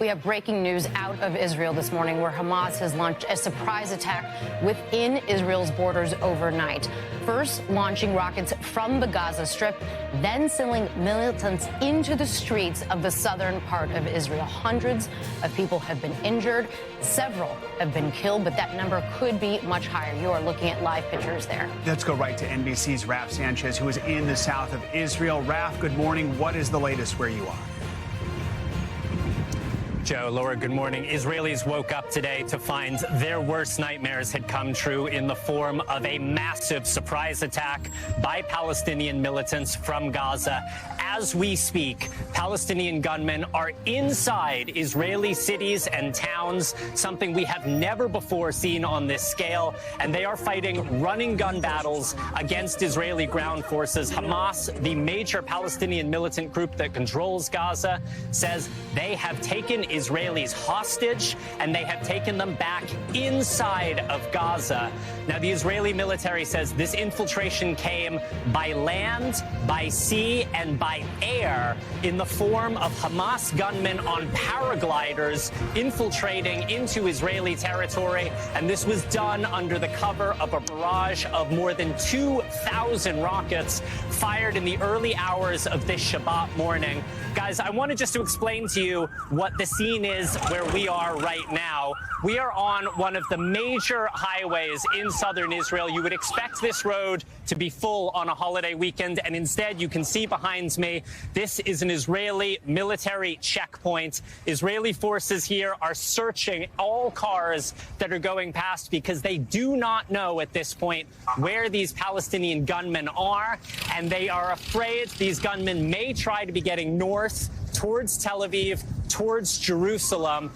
We have breaking news out of Israel this morning where Hamas has launched a surprise attack within Israel's borders overnight. First, launching rockets from the Gaza Strip, then sending militants into the streets of the southern part of Israel. Hundreds of people have been injured. Several have been killed, but that number could be much higher. You are looking at live pictures there. Let's go right to NBC's Raf Sanchez, who is in the south of Israel. Raf, good morning. What is the latest where you are? Joe, Laura, good morning. Israelis woke up today to find their worst nightmares had come true in the form of a massive surprise attack by Palestinian militants from Gaza. As we speak, Palestinian gunmen are inside Israeli cities and towns, something we have never before seen on this scale, and they are fighting running gun battles against Israeli ground forces. Hamas, the major Palestinian militant group that controls Gaza, says they have taken Israelis hostage and they have taken them back inside of Gaza. Now, the Israeli military says this infiltration came by land, by sea, and by air in the form of Hamas gunmen on paragliders infiltrating into Israeli territory. And this was done under the cover of a barrage of more than 2,000 rockets fired in the early hours of this Shabbat morning. Guys, I wanted just to explain to you what the scene is where we are right now. We are on one of the major highways in southern Israel. You would expect this road to be full on a holiday weekend, and instead you can see behind me, this is an Israeli military checkpoint. Israeli forces here are searching all cars that are going past because they do not know at this point where these Palestinian gunmen are, and they are afraid these gunmen may try to be getting north towards Tel Aviv, towards Jerusalem.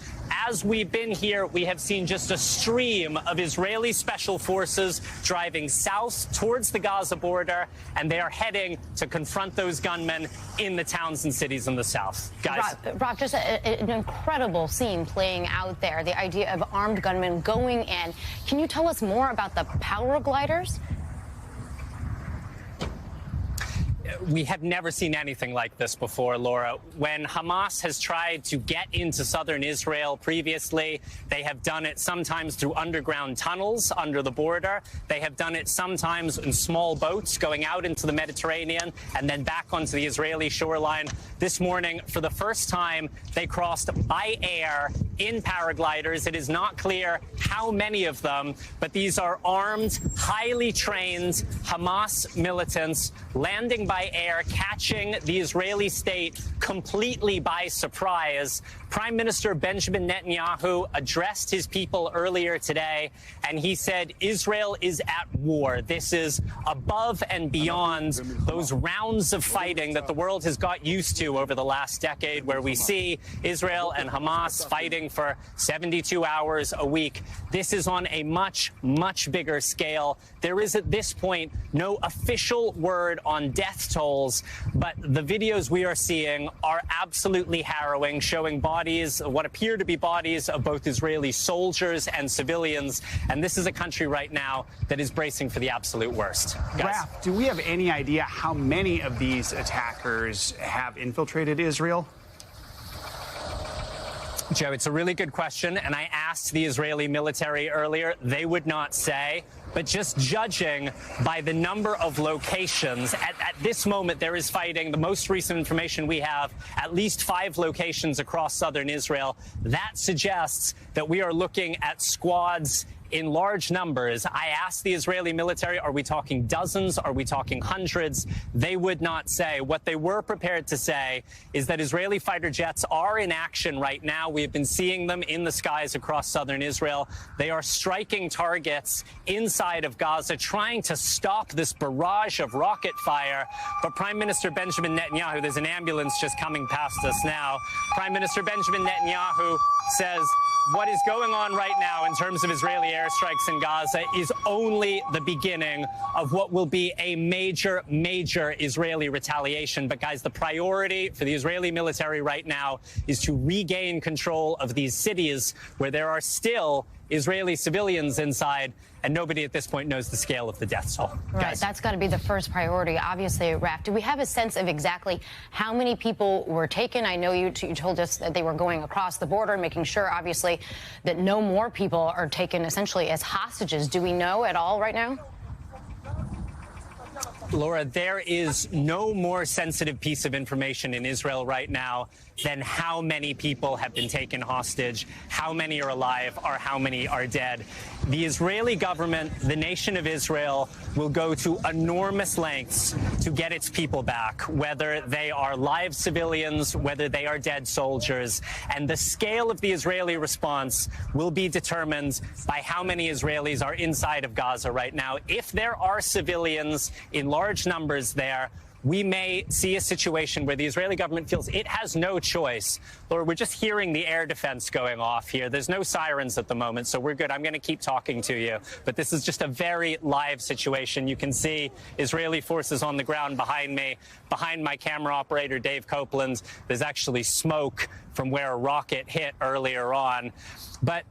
As we've been here, we have seen just a stream of Israeli special forces driving south towards the Gaza border, and they are heading to confront those gunmen in the towns and cities in the south. Guys. Rob, just an incredible scene playing out there, the idea of armed gunmen going in. Can you tell us more about the power gliders? We have never seen anything like this before, Laura. When Hamas has tried to get into southern Israel previously, they have done it sometimes through underground tunnels under the border. They have done it sometimes in small boats going out into the Mediterranean and then back onto the Israeli shoreline. This morning, for the first time, they crossed by air in paragliders. It is not clear how many of them, but these are armed, highly trained Hamas militants landing by air, catching the Israeli state completely by surprise. Prime Minister Benjamin Netanyahu addressed his people earlier today, and he said Israel is at war. This is above and beyond those rounds of fighting that the world has got used to over the last decade, where we see Israel and Hamas fighting for 72 hours a week. This is on a much, much bigger scale. There is at this point no official word on death tolls, but the videos we are seeing are absolutely harrowing, showing bodies, what appear to be bodies of both Israeli soldiers and civilians. And this is a country right now that is bracing for the absolute worst. Raf, do we have any idea how many of these attackers have infiltrated Israel? Joe, it's a really good question, and I asked the Israeli military earlier. They would not say. But just judging by the number of locations, at this moment there is fighting. The most recent information we have, at least 5 locations across southern Israel. That suggests that we are looking at squads in large numbers. I asked the Israeli military, are we talking dozens? Are we talking hundreds? They would not say. What they were prepared to say is that Israeli fighter jets are in action right now. We have been seeing them in the skies across southern Israel. They are striking targets inside of Gaza, trying to stop this barrage of rocket fire. But Prime Minister Benjamin Netanyahu, there's an ambulance just coming past us now. Prime Minister Benjamin Netanyahu says what is going on right now in terms of Israeli airstrikes in Gaza is only the beginning of what will be a major, major Israeli retaliation. But guys, the priority for the Israeli military right now is to regain control of these cities where there are still Israeli civilians inside, and nobody at this point knows the scale of the death toll. Right, Guys. that's got to be the first priority, obviously, Raph. Do we have a sense of exactly how many people were taken? I know you told us that they were going across the border, making sure, obviously, that no more people are taken essentially as hostages. Do we know at all right now? Laura, there is no more sensitive piece of information in Israel right now than how many people have been taken hostage, how many are alive, or how many are dead. The Israeli government, the nation of Israel, will go to enormous lengths to get its people back, whether they are live civilians, whether they are dead soldiers. And the scale of the Israeli response will be determined by how many Israelis are inside of Gaza right now. If there are civilians in large numbers there, we may see a situation where the Israeli government feels it has no choice. Laura, we're just hearing the air defense going off here. There's no sirens at the moment, so we're good. I'm going to keep talking to you. But this is just a very live situation. You can see Israeli forces on the ground behind me. Behind my camera operator, Dave Copeland, there's actually smoke from where a rocket hit earlier on. But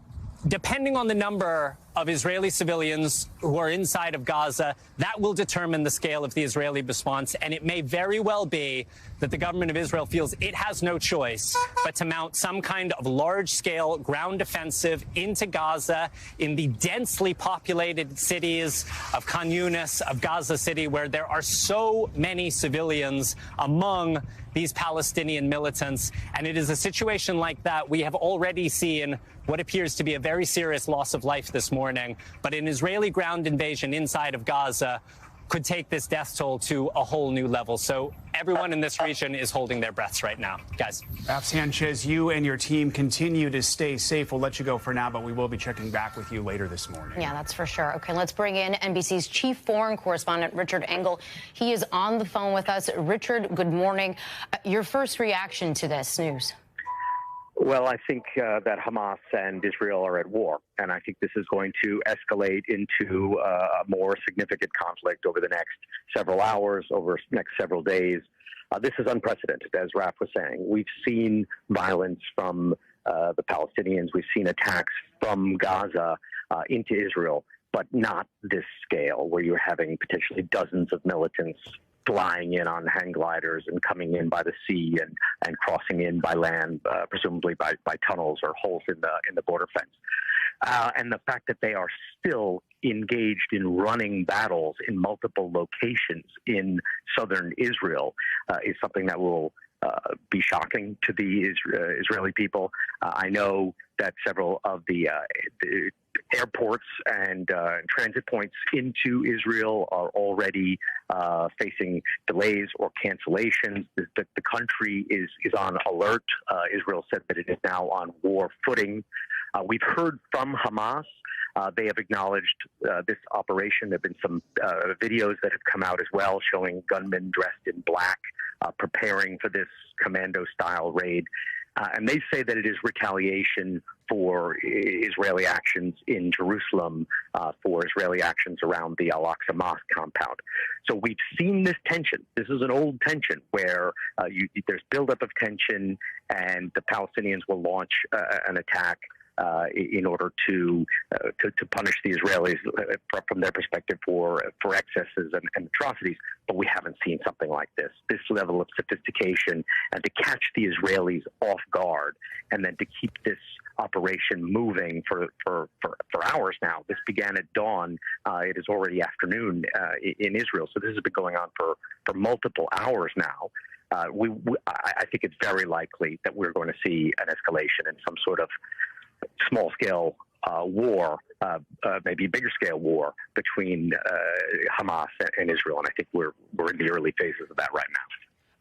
depending on the number of Israeli civilians who are inside of Gaza, that will determine the scale of the Israeli response. And it may very well be that the government of Israel feels it has no choice but to mount some kind of large-scale ground offensive into Gaza in the densely populated cities of Khan Yunis, of Gaza City, where there are so many civilians among these Palestinian militants. And it is a situation like that we have already seen what appears to be a very serious loss of life this morning. But an Israeli ground invasion inside of Gaza could take this death toll to a whole new level. So everyone in this region is holding their breaths right now. Guys. Raph Sanchez, you and your team continue to stay safe. We'll let you go for now, but we will be checking back with you later this morning. Yeah, that's for sure. Okay, let's bring in NBC's chief foreign correspondent, Richard Engel. He is on the phone with us. Richard, good morning. Your first reaction to this news? Well, I think that Hamas and Israel are at war, and I think this is going to escalate into a more significant conflict over the next several hours, over the next several days. This is unprecedented, as Raph was saying. We've seen violence from the Palestinians. We've seen attacks from Gaza into Israel, but not this scale, where you're having potentially dozens of militants flying in on hang gliders and coming in by the sea and crossing in by land, presumably by tunnels or holes in the border fence. And the fact that they are still engaged in running battles in multiple locations in southern Israel is something that will be shocking to the Israeli people. I know that several of the airports and transit points into Israel are already facing delays or cancellations. The country is on alert. Israel said that it is now on war footing. We've heard from Hamas. They have acknowledged this operation. There have been some videos that have come out as well showing gunmen dressed in black preparing for this commando-style raid. And they say that it is retaliation for Israeli actions in Jerusalem, for Israeli actions around the Al-Aqsa Mosque compound. So we've seen this tension. This is an old tension where there's buildup of tension, and the Palestinians will launch an attack in order to punish the Israelis from their perspective for excesses and atrocities. But we haven't seen something like this level of sophistication, and to catch the Israelis off guard, and then to keep this operation moving for hours now. This began at dawn. It is already afternoon in Israel, so this has been going on for multiple hours now. I think it's very likely that we're going to see an escalation in some sort of small-scale war, maybe bigger-scale war between Hamas and Israel, and I think we're in the early phases of that right now.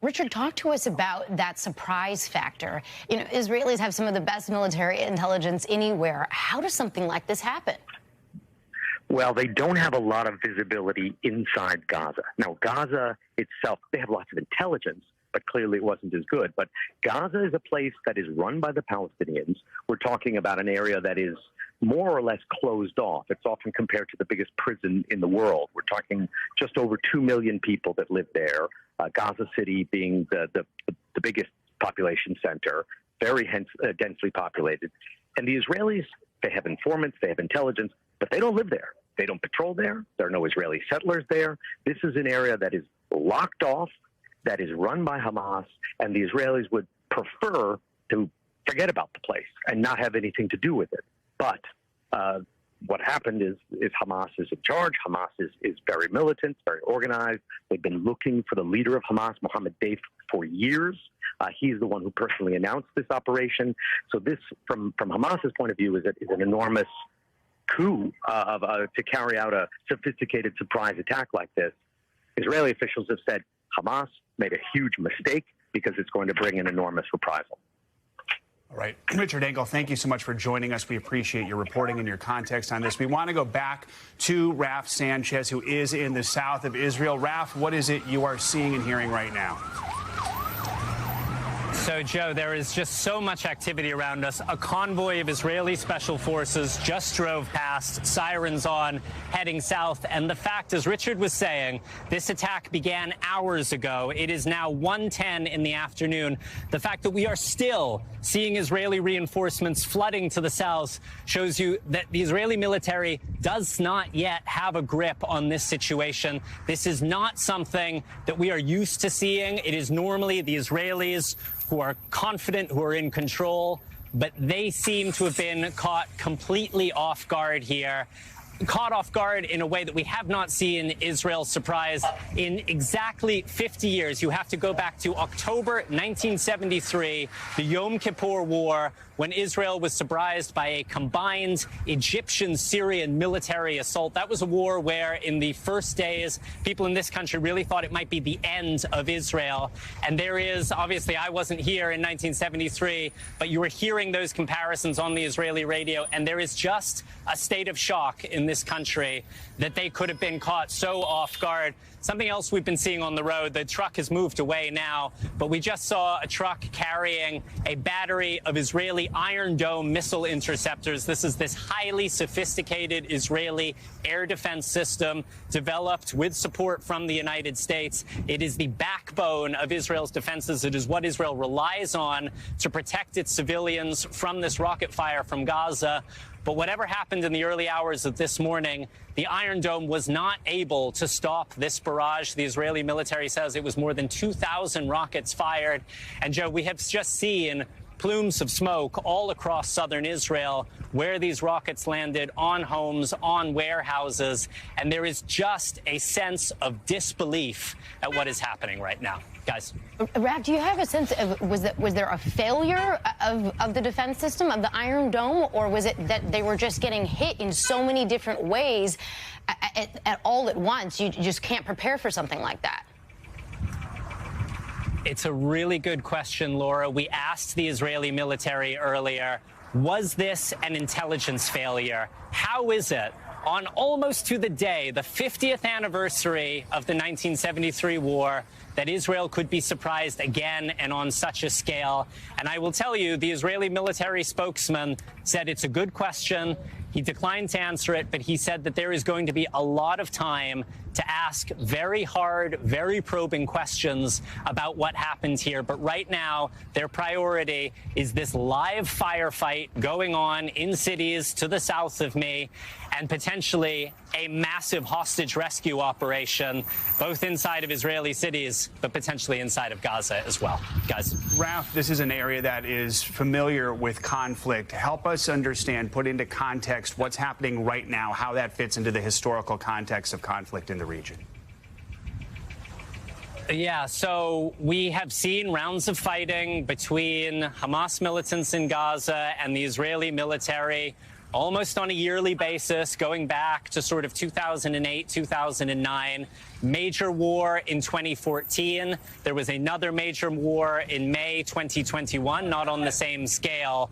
Richard, talk to us about that surprise factor. You know, Israelis have some of the best military intelligence anywhere. How does something like this happen? Well, they don't have a lot of visibility inside Gaza. Now, Gaza itself, they have lots of intelligence, but clearly it wasn't as good. But Gaza is a place that is run by the Palestinians. We're talking about an area that is more or less closed off. It's often compared to the biggest prison in the world. We're talking just over 2 million people that live there, Gaza City being the biggest population center, very densely populated. And the Israelis They have informants, they have intelligence, but they don't live there. They don't patrol there. There are no Israeli settlers there. This is an area that is locked off, that is run by Hamas, and the Israelis would prefer to forget about the place and not have anything to do with it. But what happened is Hamas is in charge. Hamas is very militant, very organized. They've been looking for the leader of Hamas, Mohammed Deif, for years. He's the one who personally announced this operation. So this, from Hamas's point of view, is an enormous coup to carry out a sophisticated surprise attack like this. Israeli officials have said Hamas made a huge mistake because it's going to bring an enormous reprisal. All right. Richard Engel, thank you so much for joining us. We appreciate your reporting and your context on this. We want to go back to Raf Sanchez, who is in the south of Israel. Raf, what is it you are seeing and hearing right now? So, Joe, there is just so much activity around us. A convoy of Israeli special forces just drove past, sirens on, heading south. And the fact, as Richard was saying, this attack began hours ago. It is now 1:10 in the afternoon. The fact that we are still seeing Israeli reinforcements flooding to the south shows you that the Israeli military does not yet have a grip on this situation. This is not something that we are used to seeing. It is normally the Israelis who are confident, who are in control, but they seem to have been caught completely off guard here. Caught off guard in a way that we have not seen Israel surprised in exactly 50 years. You have to go back to October 1973, the Yom Kippur War, when Israel was surprised by a combined Egyptian-Syrian military assault. That was a war where, in the first days, people in this country really thought it might be the end of Israel. And there is, obviously, I wasn't here in 1973, but you were hearing those comparisons on the Israeli radio, and there is just a state of shock in this country that they could have been caught so off guard. Something else we've been seeing on the road, the truck has moved away now, but we just saw a truck carrying a battery of Israeli Iron Dome missile interceptors. This is this highly sophisticated Israeli air defense system developed with support from the United States. It is the backbone of Israel's defenses. It is what Israel relies on to protect its civilians from this rocket fire from Gaza. But whatever happened in the early hours of this morning, the Iron Dome was not able to stop this barrage. The Israeli military says it was more than 2,000 rockets fired. And, Joe, we have just seen plumes of smoke all across southern Israel where these rockets landed, on homes, on warehouses. And there is just a sense of disbelief at what is happening right now. Guys. Raf, do you have a sense of, was there a failure of the defense system, of the Iron Dome, or was it that they were just getting hit in so many different ways at all at once? You just can't prepare for something like that. It's a really good question, Laura. We asked the Israeli military earlier, was this an intelligence failure? How is it, on almost to the day, the 50th anniversary of the 1973 war, that Israel could be surprised again and on such a scale? And I will tell you, the Israeli military spokesman said it's a good question. He declined to answer it, but he said that there is going to be a lot of time to ask very hard, very probing questions about what happened here. But right now, their priority is this live firefight going on in cities to the south of me, and potentially a massive hostage rescue operation, both inside of Israeli cities, but potentially inside of Gaza as well. Guys. Raf, this is an area that is familiar with conflict. Help us understand, put into context what's happening right now, how that fits into the historical context of conflict in the region. Yeah, so we have seen rounds of fighting between Hamas militants in Gaza and the Israeli military almost on a yearly basis, going back to sort of 2008, 2009. Major war in 2014. There was another major war in May 2021, not on the same scale.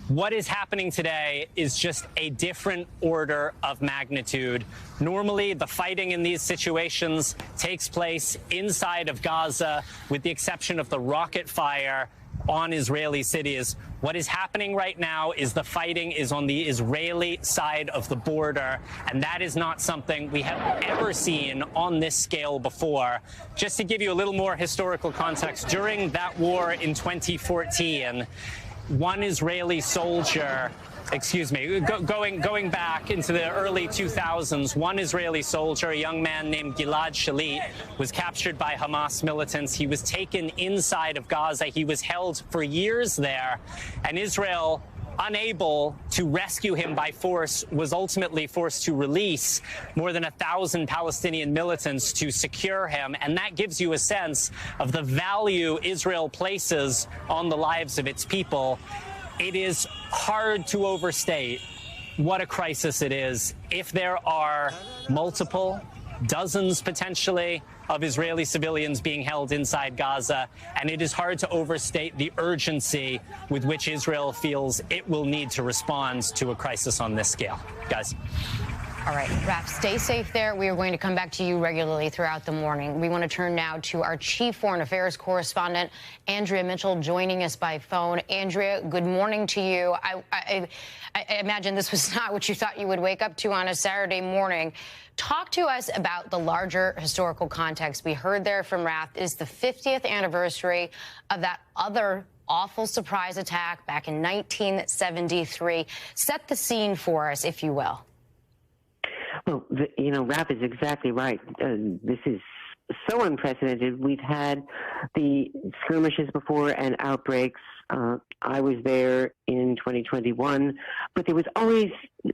What is happening today is just a different order of magnitude. Normally, the fighting in these situations takes place inside of Gaza, with the exception of the rocket fire on Israeli cities. What is happening right now is the fighting is on the Israeli side of the border, and that is not something we have ever seen on this scale before. Just to give you a little more historical context, during that war in 2014, one Israeli soldier excuse me, going back into the early 2000s, one Israeli soldier, a young man named Gilad Shalit, was captured by Hamas militants. He was taken inside of Gaza. He was held for years there, and Israel, unable to rescue him by force, was ultimately forced to release more than 1,000 Palestinian militants to secure him. And that gives you a sense of the value Israel places on the lives of its people. It is hard to overstate what a crisis it is if there are multiple, dozens potentially, of Israeli civilians being held inside Gaza, and it is hard to overstate the urgency with which Israel feels it will need to respond to a crisis on this scale. Guys. All right, Raph, stay safe there. We are going to come back to you regularly throughout the morning. We want to turn now to our chief foreign affairs correspondent, Andrea Mitchell, joining us by phone. Andrea, good morning to you. I imagine this was not what you thought you would wake up to on a Saturday morning. Talk to us about the larger historical context. We heard there from Raph, it is the 50th anniversary of that other awful surprise attack back in 1973. Set the scene for us, if you will. Well, Raph is exactly right. This is so unprecedented. We've had the skirmishes before and outbreaks. I was there in 2021, but there was always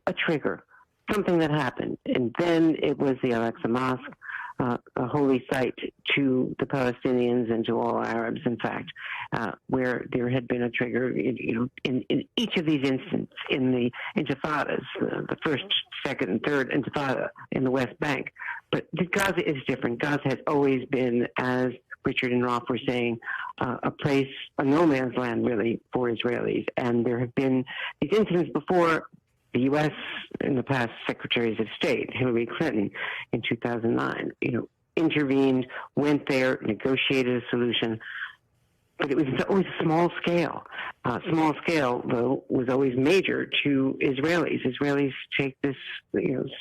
a trigger, something that happened. And then it was the Al-Aqsa Mosque, a holy site to the Palestinians and to all Arabs, in fact, where there had been a trigger, in each of these instances, in the intifadas, the first, second, and third intifada in the West Bank. But Gaza is different. Gaza has always been, as Richard and Rolf were saying, a place, a no man's land, really, for Israelis. And there have been these incidents before. The U.S. in the past, secretaries of state, Hillary Clinton in 2009, intervened, went there, negotiated a solution, but it was always small scale. Small scale, though, was always major to Israelis. Israelis take this,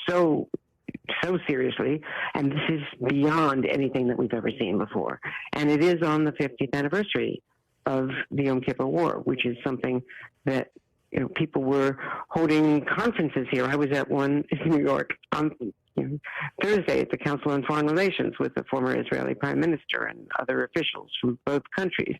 so seriously, and this is beyond anything that we've ever seen before. And it is on the 50th anniversary of the Yom Kippur War, which is something that people were holding conferences here. I was at one in New York on Thursday at the Council on Foreign Relations with the former Israeli Prime Minister and other officials from both countries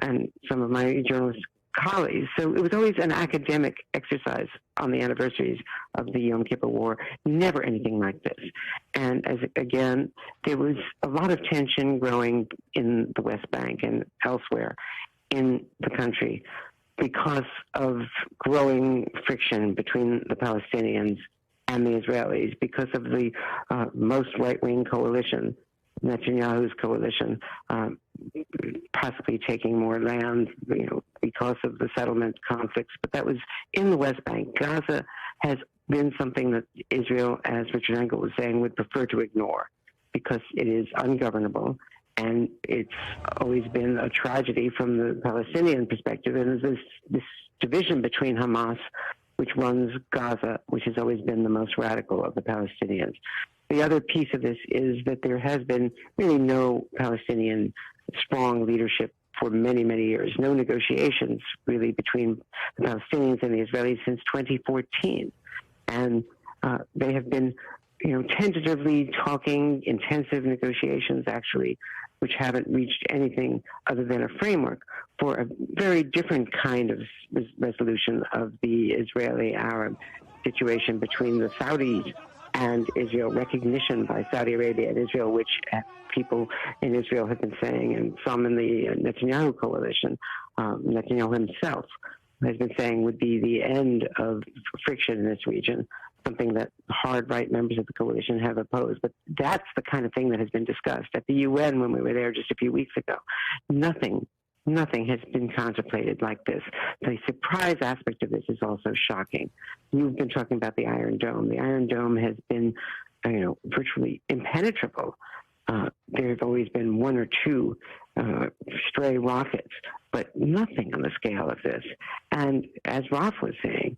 and some of my journalist colleagues. So it was always an academic exercise on the anniversaries of the Yom Kippur War, never anything like this. And again, there was a lot of tension growing in the West Bank and elsewhere in the country, because of growing friction between the Palestinians and the Israelis, because of the most right-wing coalition, Netanyahu's coalition, possibly taking more land, because of the settlement conflicts. But that was in the West Bank. Gaza has been something that Israel, as Richard Engel was saying, would prefer to ignore, because it is ungovernable. And it's always been a tragedy from the Palestinian perspective. And there's this division between Hamas, which runs Gaza, which has always been the most radical of the Palestinians. The other piece of this is that there has been really no Palestinian strong leadership for many, many years. No negotiations really between the Palestinians and the Israelis since 2014. And they have been tentatively talking, intensive negotiations, actually, which haven't reached anything other than a framework for a very different kind of resolution of the Israeli-Arab situation between the Saudis and Israel, recognition by Saudi Arabia and Israel, which people in Israel have been saying, and some in the Netanyahu coalition, Netanyahu himself has been saying would be the end of friction in this region, something that hard right members of the coalition have opposed. But that's the kind of thing that has been discussed at the UN when we were there just a few weeks ago. Nothing has been contemplated like this. The surprise aspect of this is also shocking. You've been talking about the Iron Dome. The Iron Dome has been, virtually impenetrable. There have always been one or two stray rockets, but nothing on the scale of this. And as Rolf was saying,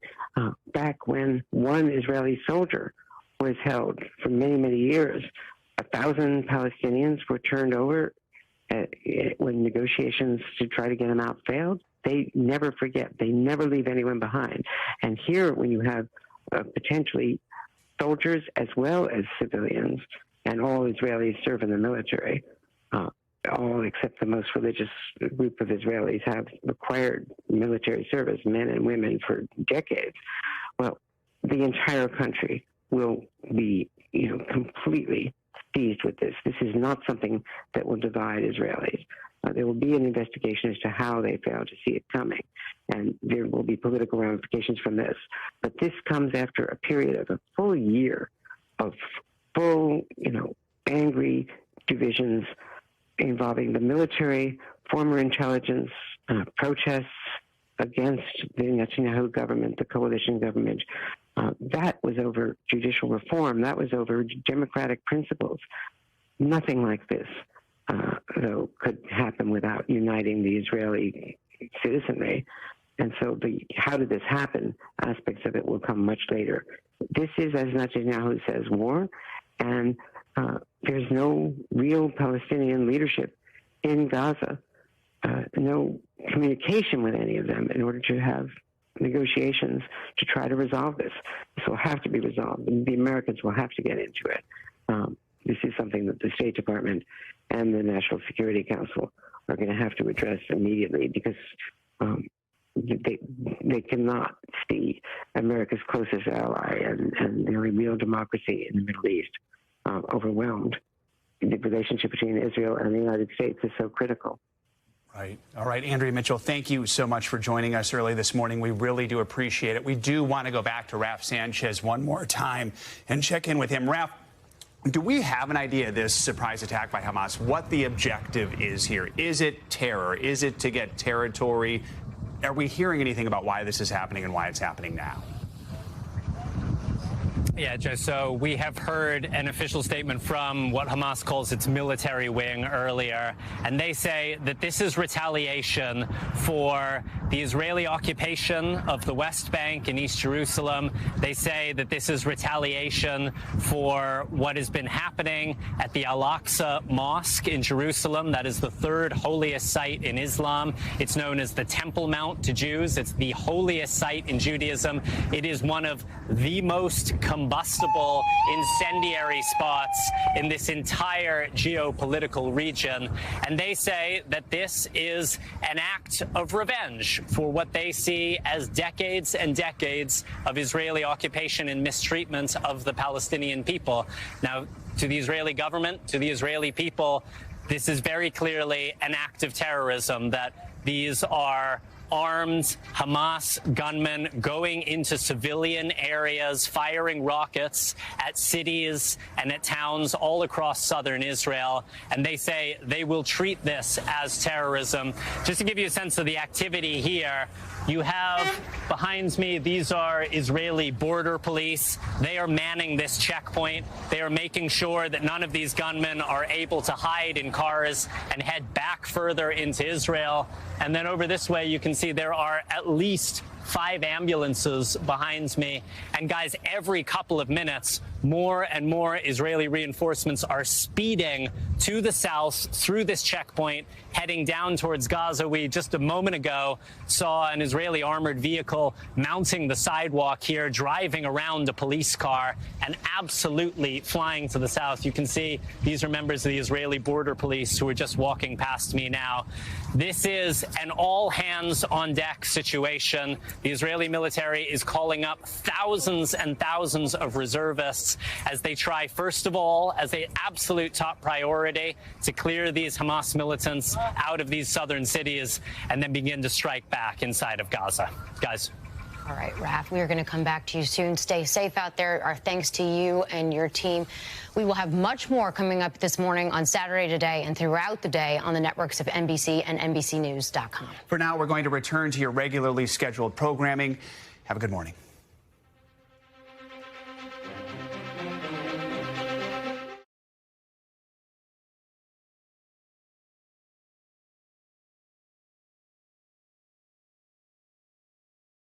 back when one Israeli soldier was held for many, many years, 1,000 Palestinians were turned over when negotiations to try to get him out failed. They never forget. They never leave anyone behind. And here, when you have potentially soldiers as well as civilians, and all Israelis serve in the military, all except the most religious group of Israelis have required military service, men and women, for decades. Well, the entire country will be, completely seized with this. This is not something that will divide Israelis. There will be an investigation as to how they failed to see it coming, and there will be political ramifications from this. But this comes after a period of a full year of full, angry divisions involving the military, former intelligence, protests against the Netanyahu government, the coalition government. That was over judicial reform. That was over democratic principles. Nothing like this, though, could happen without uniting the Israeli citizenry. And so how did this happen? Aspects of it will come much later. This is, as Netanyahu says, war, and there's no real Palestinian leadership in Gaza, no communication with any of them in order to have negotiations to try to resolve this. This will have to be resolved, and the Americans will have to get into it. This is something that the State Department and the National Security Council are going to have to address immediately, because they cannot see America's closest ally and the only real democracy in the Middle East overwhelmed. The relationship between Israel and the United States is so critical. Right. All right, Andrea Mitchell, thank you so much for joining us early this morning. We really do appreciate it. We do want to go back to Raf Sanchez one more time and check in with him. Raf, do we have an idea, this surprise attack by Hamas, what the objective is here? Is it terror? Is it to get territory? Are we hearing anything about why this is happening and why it's happening now? Yeah, Joe, so we have heard an official statement from what Hamas calls its military wing earlier, and they say that this is retaliation for the Israeli occupation of the West Bank and East Jerusalem. They say that this is retaliation for what has been happening at the Al-Aqsa Mosque in Jerusalem. That is the third holiest site in Islam. It's known as the Temple Mount to Jews. It's the holiest site in Judaism. It is one of the most combustible, incendiary spots in this entire geopolitical region. And they say that this is an act of revenge for what they see as decades and decades of Israeli occupation and mistreatment of the Palestinian people. Now, to the Israeli government, to the Israeli people, this is very clearly an act of terrorism, that these are armed Hamas gunmen going into civilian areas, firing rockets at cities and at towns all across southern Israel. And they say they will treat this as terrorism. Just to give you a sense of the activity here, you have behind me, these are Israeli border police. They are manning this checkpoint. They are making sure that none of these gunmen are able to hide in cars and head back further into Israel. And then over this way, you can see there are at least 5 ambulances behind me. And guys, every couple of minutes, more and more Israeli reinforcements are speeding to the south through this checkpoint, heading down towards Gaza. We just a moment ago saw an Israeli armored vehicle mounting the sidewalk here, driving around a police car and absolutely flying to the south. You can see these are members of the Israeli border police who are just walking past me now. This is an all-hands-on-deck situation. The Israeli military is calling up thousands and thousands of reservists as they try, first of all, as an absolute top priority, to clear these Hamas militants out of these southern cities and then begin to strike back inside of Gaza. Guys. All right, Raf, we are going to come back to you soon. Stay safe out there. Our thanks to you and your team. We will have much more coming up this morning on Saturday Today and throughout the day on the networks of NBC and NBCnews.com. For now, we're going to return to your regularly scheduled programming. Have a good morning.